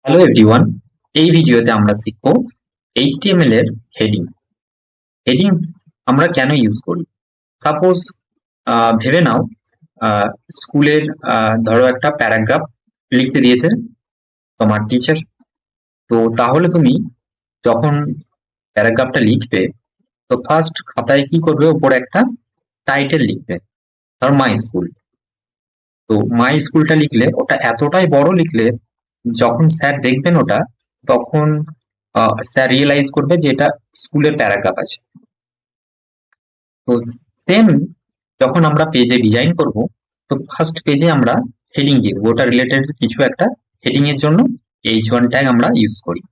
Hello everyone, এই ভিডিওতে আমরা শিখব HTML এর হেডিং। হেডিং আমরা কেন ইউজ করি? সাপোজ ভেবে নাও স্কুলের ধরো একটা প্যারাগ্রাফ লিখতে দিয়েছে তোমার টিচার। তো তাহলে তুমি যখন প্যারাগ্রাফটা লিখবে, তো ফার্স্ট খাতায় কি করবে, ওপরে একটা টাইটেল লিখবে, ধর মাই স্কুল। তো মাই স্কুলটা লিখলে ওটা এতটাই বড় লিখলে যখন স্যার দেখবেন ওটা, তখন স্যার রিয়েলাইজ করবে যে এটা স্কুলের প্যারাগ্রাফ আছে। তো সেম যখন আমরা পেজে ডিজাইন করব, তো ফার্স্ট পেজে আমরা হেডিং দিয়ে দেবো, ওটা রিলেটেড কিছু একটা হেডিং এর জন্য H1 ট্যাগ আমরা ইউজ করি।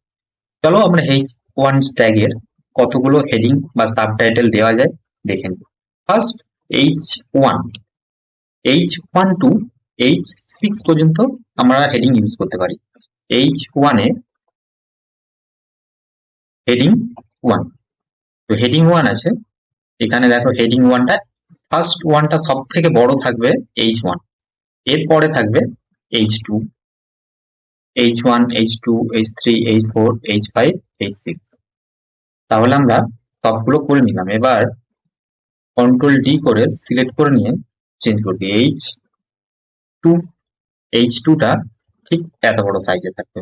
চলো আমরা H1 ট্যাগের কতগুলো হেডিং বা সাবটাইটেল দেওয়া যায় দেখে নিই। First H1, H1 two H6 পর্যন্ত আমরা হেডিং ইউজ করতে পারি। H1 এ হেডিং 1, তো হেডিং 1 আছে। এখানে দেখো হেডিং 1টা, ফার্স্ট ওয়ানটা সব থেকে বড় থাকবে H1, এরপরে থাকবে H2, H1, H2, H3, H4, H5, H6। তাহলে আমরা সবগুলো করে নিলাম। এবার কন্ট্রোল ডি করে সিলেক্ট করে নিয়ে চেঞ্জ করে দিই H2। H2টা ঠিক এত বড় সাইজে থাকবে।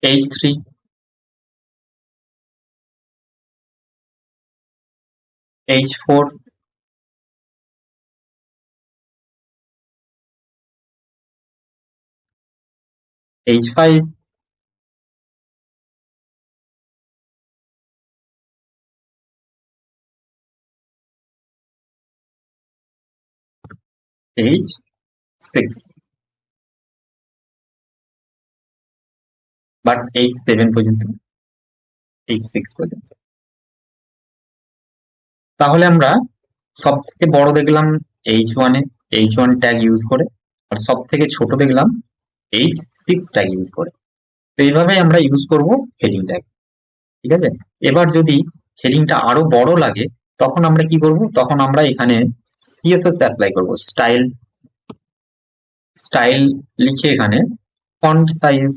H3, H4, H5, H6, but H7 পর্যন্ত, H6 পর্যন্ত। তাহলে আমরা সব থেকে বড় দেখলাম H1 এ H1 ট্যাগ ইউজ করে, আর সব থেকে ছোট দেখলাম H6 ট্যাগ ইউজ করে। তো এইভাবেই আমরা ইউজ করব হেডিং ট্যাগ। ঠিক আছে, এবার যদি হেডিংটা আরো বড় লাগে, তখন আমরা কি করব? তখন আমরা এখানে CSS অ্যাপ্লাই করব। স্টাইল লিখে এখানে ফন্ট সাইজ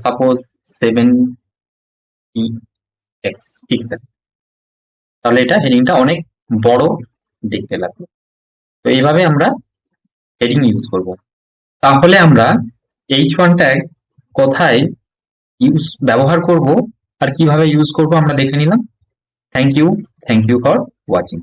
সাপোজ 7px, তাহলে এটা হেডিংটা অনেক বড় দেখতে লাগবে। তো এইভাবে আমরা হেডিং ইউজ করব। তাহলে আমরা H1 ট্যাগ কোথায় ব্যবহার করব আর কিভাবে ইউজ করব আমরা দেখে নিলাম। Thank you for watching.